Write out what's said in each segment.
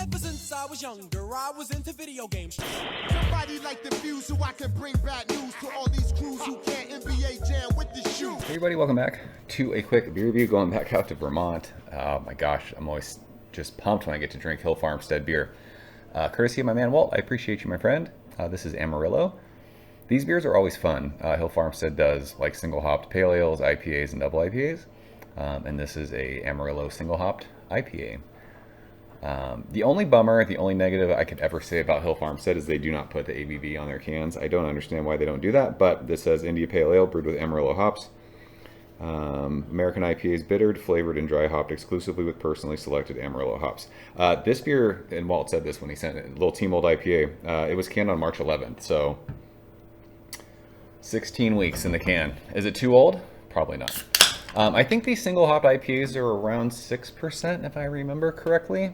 Ever since I was younger, I was into video games. Somebody like the fuse so I can bring bad news to all these crews who can't NBA jam with the shoe. Hey everybody, welcome back to a quick beer review. Going back out to Vermont. Oh my gosh, I'm always just pumped when I get to drink Hill Farmstead beer. Courtesy of my man Walt. I appreciate you, my friend. This is Amarillo. These beers are always fun. Hill Farmstead does like single hopped pale ales, IPAs, and double IPAs. And this is a Amarillo single hopped IPA. The only bummer, the only negative I could ever say about Hill Farmstead is they do not put the ABV on their cans. I don't understand why they don't do that, but this says India Pale Ale brewed with Amarillo hops. American IPAs bittered, flavored, and dry hopped exclusively with personally selected Amarillo hops. This beer, and Walt said this when he sent it, Little Team Old IPA, it was canned on March 11th, so 16 weeks in the can. Is it too old? Probably not. I think these single hopped IPAs are around 6%, if I remember correctly.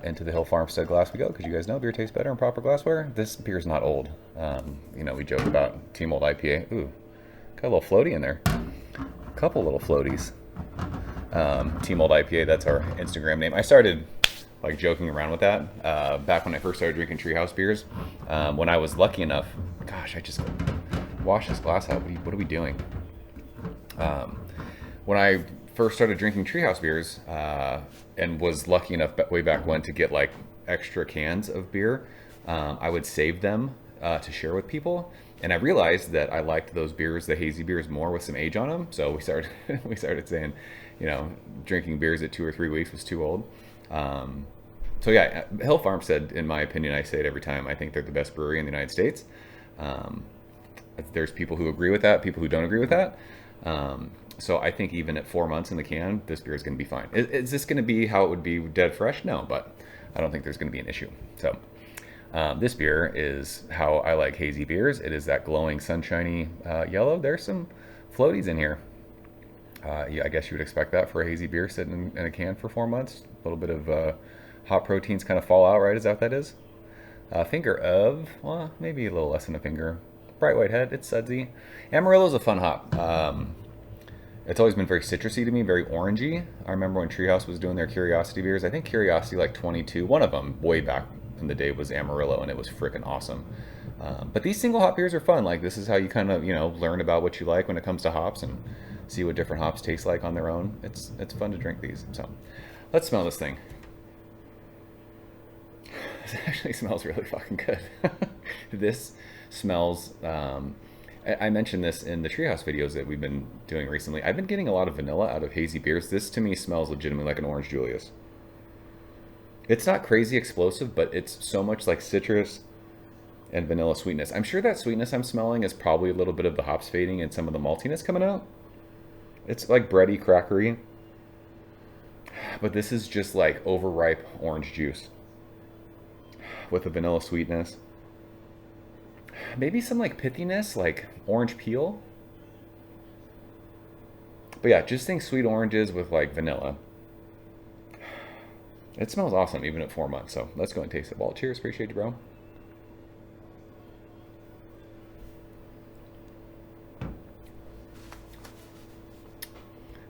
Into the Hill Farmstead glass we go, because you guys know beer tastes better in proper glassware. This beer is not old. You know, we joke about Team Old IPA. Ooh, got a little floaty in there. A couple little floaties. Team Old IPA, that's our Instagram name. I started like joking around with that back when I first started drinking Treehouse beers. When I was lucky enough, gosh, I just washed this glass out. What are we doing? When I first started drinking Treehouse beers and was lucky enough way back when to get like extra cans of beer, I would save them to share with people. And I realized that I liked those beers, the hazy beers, more with some age on them. So we started saying, you know, drinking beers at 2 or 3 weeks was too old. So yeah, Hill Farmstead, in my opinion, I say it every time, I think they're the best brewery in the United States. There's people who agree with that, people who don't agree with that. So I think even at 4 months in the can, this beer is going to be fine. Is this going to be how it would be dead fresh? No, but I don't think there's going to be an issue. So this beer is how I like hazy beers. It is that glowing, sunshiny yellow. There's some floaties in here. Yeah, I guess you would expect that for a hazy beer sitting in a can for 4 months. A little bit of hot proteins kind of fall out, right? Is that what that is? A finger of, well, maybe a little less than a finger. Bright white head. It's sudsy. Amarillo's a fun hop. It's always been very citrusy to me, very orangey. I remember when Treehouse was doing their Curiosity beers. I think Curiosity like 22, one of them way back in the day was Amarillo, and it was freaking awesome. But these single hop beers are fun. Like, this is how you kind of, you know, learn about what you like when it comes to hops and see what different hops taste like on their own. It's fun to drink these. So let's smell this thing. This actually smells really fucking good. This smells, I mentioned this in the Treehouse videos that we've been doing recently. I've been getting a lot of vanilla out of hazy beers. This to me smells legitimately like an Orange Julius. It's not crazy explosive, but it's so much like citrus and vanilla sweetness. I'm sure that sweetness I'm smelling is probably a little bit of the hops fading and some of the maltiness coming out. It's like bready, crackery. But this is just like overripe orange juice with a vanilla sweetness. Maybe some like pithiness, like orange peel. But yeah, just think sweet oranges with like vanilla. It smells awesome even at 4 months. So let's go and taste it. Walt, cheers. Appreciate you, bro.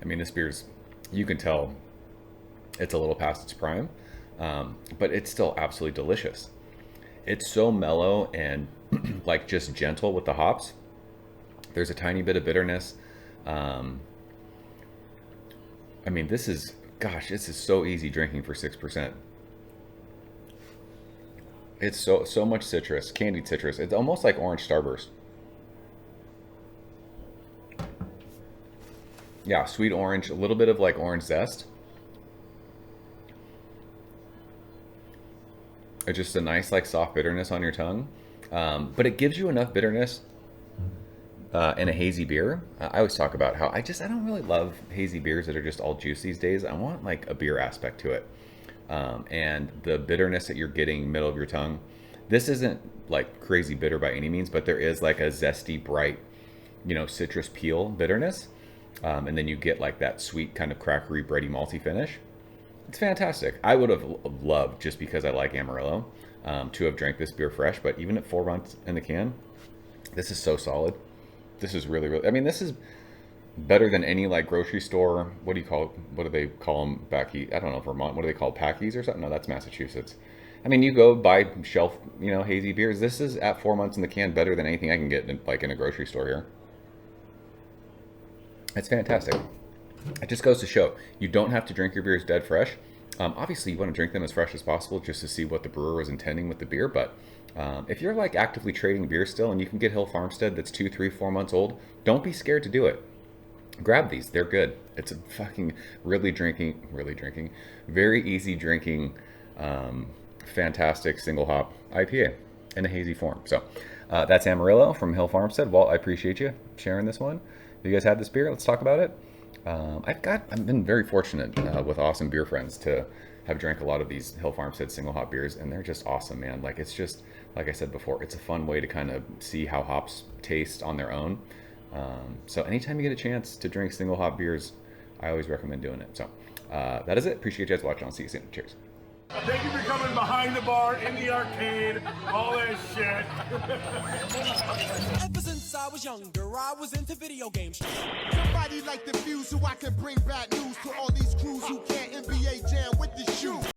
I mean, this beer's, you can tell it's a little past its prime, but it's still absolutely delicious. It's so mellow and like just gentle with the hops. There's a tiny bit of bitterness. I mean, this is, gosh, this is so easy drinking for 6%. It's so much citrus, candied citrus. It's almost like orange Starburst. Yeah, sweet orange, a little bit of like orange zest. It's just a nice like soft bitterness on your tongue. But it gives you enough bitterness in a hazy beer. I always talk about how I don't really love hazy beers that are just all juice these days. I want like a beer aspect to it. And the bitterness that you're getting middle of your tongue, this isn't like crazy bitter by any means, but there is like a zesty, bright, you know, citrus peel bitterness. And then you get like that sweet kind of crackery, bready, malty finish. It's fantastic. I would have loved, just because I like Amarillo, to have drank this beer fresh, but even at 4 months in the can, this is so solid. This is really, really, I mean, this is better than any like grocery store. What do they call them back east? I don't know, Vermont. What do they call packies or something? No, that's Massachusetts. I mean, you go buy shelf, hazy beers. This is at 4 months in the can, better than anything I can get in a grocery store here. It's fantastic. It just goes to show you don't have to drink your beers dead fresh. Obviously, you want to drink them as fresh as possible just to see what the brewer was intending with the beer. But if you're like actively trading beer still and you can get Hill Farmstead that's 2, 3, 4 months old, don't be scared to do it. Grab these. They're good. It's a fucking really drinking, very easy drinking, fantastic single hop IPA in a hazy form. So that's Amarillo from Hill Farmstead. Walt, I appreciate you sharing this one. Have you guys had this beer? Let's talk about it. I've been very fortunate with awesome beer friends to have drank a lot of these Hill Farmstead single hop beers, and they're just awesome, man. Like, it's just, like I said before, it's a fun way to kind of see how hops taste on their own. So anytime you get a chance to drink single hop beers, I always recommend doing it. So that is it. Appreciate you guys watching. I'll see you soon. Cheers. Thank you for coming behind the bar, in the arcade, all that shit. Ever since I was younger, I was into video games. Somebody like the Fuse so I can bring bad news to all these crews who can't NBA jam with the shoe.